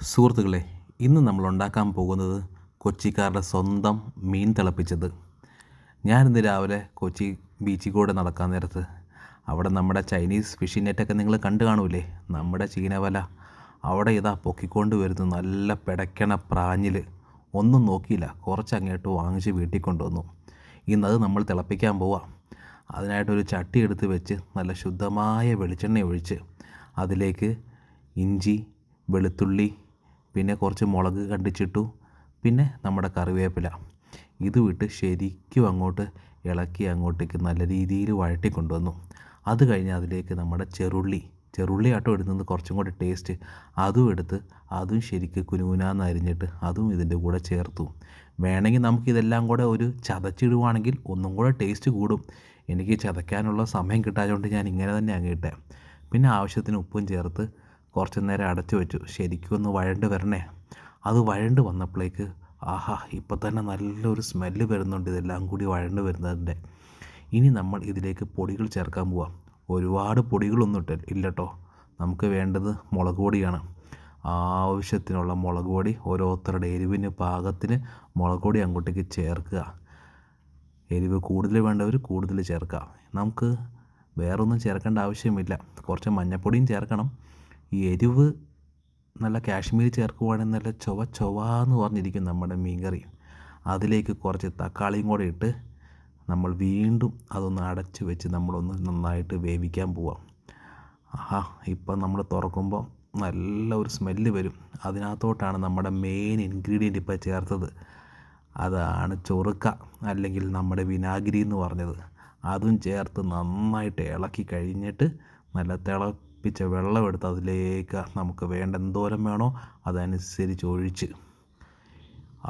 സുഹൃത്തുക്കളെ, ഇന്ന് നമ്മൾ ഉണ്ടാക്കാൻ പോകുന്നത് കൊച്ചിക്കാരുടെ സ്വന്തം മീൻ തിളപ്പിച്ചത്. ഞാനിന്ന് രാവിലെ കൊച്ചി ബീച്ചിൽ കൂടെ നടക്കാൻ നേരത്ത് അവിടെ നമ്മുടെ ചൈനീസ് ഫിഷിംഗ് നെറ്റൊക്കെ നിങ്ങൾ കണ്ടു കാണൂലേ, നമ്മുടെ ചീനവല അവിടെ ഇതാ പൊക്കിക്കൊണ്ട് വരുന്നു. നല്ല പിടയ്ക്കണ പ്രാഞ്ഞിൽ ഒന്നും നോക്കിയില്ല, കുറച്ചങ്ങോട്ട് വാങ്ങിച്ച് വീട്ടിൽ കൊണ്ടുവന്നു. ഇന്നത് നമ്മൾ തിളപ്പിക്കാൻ പോവാം. അതിനായിട്ടൊരു ചട്ടി എടുത്ത് വെച്ച് നല്ല ശുദ്ധമായ വെളിച്ചെണ്ണ ഒഴിച്ച് അതിലേക്ക് ഇഞ്ചി, വെളുത്തുള്ളി, പിന്നെ കുറച്ച് മുളക് കണ്ടിച്ചിട്ടു, പിന്നെ നമ്മുടെ കറിവേപ്പില ഇത് വിട്ട് ശരിക്കും അങ്ങോട്ട് ഇളക്കി അങ്ങോട്ടേക്ക് നല്ല രീതിയിൽ വഴറ്റി കൊണ്ടുവന്നു. അത് കഴിഞ്ഞ് അതിലേക്ക് നമ്മുടെ ചെറുള്ളി ആട്ടോ ഇടുന്നത് കുറച്ചും കൂടി ടേസ്റ്റ്. അതും എടുത്ത് അതും ശരിക്ക് കുനുകുനാന്ന് അരിഞ്ഞിട്ട് അതും ഇതിൻ്റെ കൂടെ ചേർത്തു. വേണമെങ്കിൽ നമുക്കിതെല്ലാം കൂടെ ഒരു ചതച്ചിടുവാണെങ്കിൽ ഒന്നും കൂടെ ടേസ്റ്റ് കൂടും. എനിക്ക് ചതയ്ക്കാനുള്ള സമയം കിട്ടാത്തതുകൊണ്ട് ഞാൻ ഇങ്ങനെ തന്നെ അങ്ങിട്ടെ. പിന്നെ ആവശ്യത്തിന് ഉപ്പും ചേർത്ത് കുറച്ച് നേരം അടച്ചു വെച്ചു, ശരിക്കും ഒന്ന് വഴണ്ട് വരണേ. അത് വഴണ്ട് വന്നപ്പോഴേക്ക് ആഹാ, ഇപ്പം തന്നെ നല്ലൊരു സ്മെല്ല് വരുന്നുണ്ട് ഇതെല്ലാം കൂടി വഴണ്ട് വരുന്നതിൻ്റെ. ഇനി നമ്മൾ ഇതിലേക്ക് പൊടികൾ ചേർക്കാൻ പോവാം. ഒരുപാട് പൊടികളൊന്നും ഇല്ല കേട്ടോ. നമുക്ക് വേണ്ടത് മുളക് പൊടിയാണ്. ആവശ്യത്തിനുള്ള മുളക് പൊടി ഓരോരുത്തരുടെ എരിവിന് പാകത്തിന് മുളക് പൊടി അങ്ങോട്ടേക്ക് ചേർക്കുക. എരിവ് കൂടുതൽ വേണ്ടവർ കൂടുതൽ ചേർക്കുക. നമുക്ക് വേറൊന്നും ചേർക്കേണ്ട ആവശ്യമില്ല. കുറച്ച് മഞ്ഞൾപ്പൊടിയും ചേർക്കണം. ഈ എരിവ് നല്ല കാശ്മീരി ചേർക്കുവാണെങ്കിൽ നല്ല ചൊവാന്ന് പറഞ്ഞിരിക്കും നമ്മുടെ മീൻകറി. അതിലേക്ക് കുറച്ച് തക്കാളിയും കൂടെ ഇട്ട് നമ്മൾ വീണ്ടും അതൊന്ന് അടച്ച് വെച്ച് നമ്മളൊന്ന് നന്നായിട്ട് വേവിക്കാൻ പോവാം. ആഹാ, ഇപ്പം നമ്മൾ തുറക്കുമ്പോൾ നല്ല ഒരു സ്മെല്ല് വരും. അതിനകത്തോട്ടാണ് നമ്മുടെ മെയിൻ ഇൻഗ്രീഡിയൻ്റ് ഇപ്പോൾ ചേർത്തത്. അതാണ് ചൊറുക്ക, അല്ലെങ്കിൽ നമ്മുടെ വിനാഗിരി എന്ന് പറഞ്ഞത്. അതും ചേർത്ത് നന്നായിട്ട് ഇളക്കി കഴിഞ്ഞിട്ട് നല്ല തിളപ്പിച്ച വെള്ളം എടുത്ത് അതിലേക്ക് നമുക്ക് വേണ്ട എന്തോരം വേണോ അതനുസരിച്ച് ഒഴിച്ച്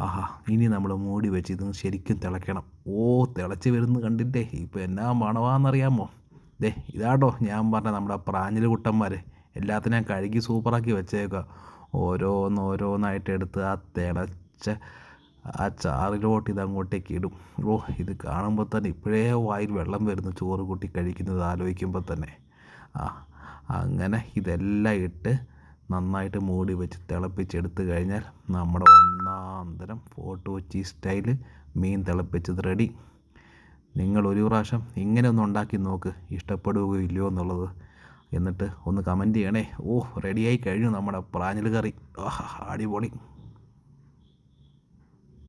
ആഹാ, ഇനി നമ്മൾ മൂടി വെച്ച് ഇത് ശരിക്കും തിളയ്ക്കണം. തിളച്ച് വരുന്നത് കണ്ടിട്ടേ ഇപ്പോൾ എന്നാ മണവാന്നറിയാമോ? ഇതാട്ടോ ഞാൻ പറഞ്ഞ നമ്മുടെ പ്രാഞ്ഞിൽ കുട്ടന്മാർ എല്ലാത്തിനും ഞാൻ കഴുകി സൂപ്പറാക്കി വെച്ചേക്കുക. ഓരോന്നായിട്ട് എടുത്ത് ആ തിളച്ച ആ ചാറിലോട്ട് ഇതങ്ങോട്ടേക്ക് ഇടും. ഇത് കാണുമ്പോൾ തന്നെ ഇപ്പോഴേ വായിൽ വെള്ളം വരുന്നു, ചോറ് കൂട്ടി കഴിക്കുന്നത് ആലോചിക്കുമ്പോൾ തന്നെ. അങ്ങനെ ഇതെല്ലാം ഇട്ട് നന്നായിട്ട് മൂടി വെച്ച് തിളപ്പിച്ചെടുത്ത് കഴിഞ്ഞാൽ നമ്മുടെ ഒന്നാന്തരം ഫോർട്ട് കൊച്ചി സ്റ്റൈല് മീൻ തിളപ്പിച്ചത് റെഡി. നിങ്ങൾ ഒരു പ്രാവശ്യം ഇങ്ങനെ ഒന്ന് ഉണ്ടാക്കി നോക്ക്, ഇഷ്ടപ്പെടുകയോ ഇല്ലയോ എന്നുള്ളത്. എന്നിട്ട് ഒന്ന് കമൻറ്റ് ചെയ്യണേ. റെഡിയായി കഴിഞ്ഞു നമ്മുടെ പ്രാഞ്ഞിൽ കറി. അടിപൊളി.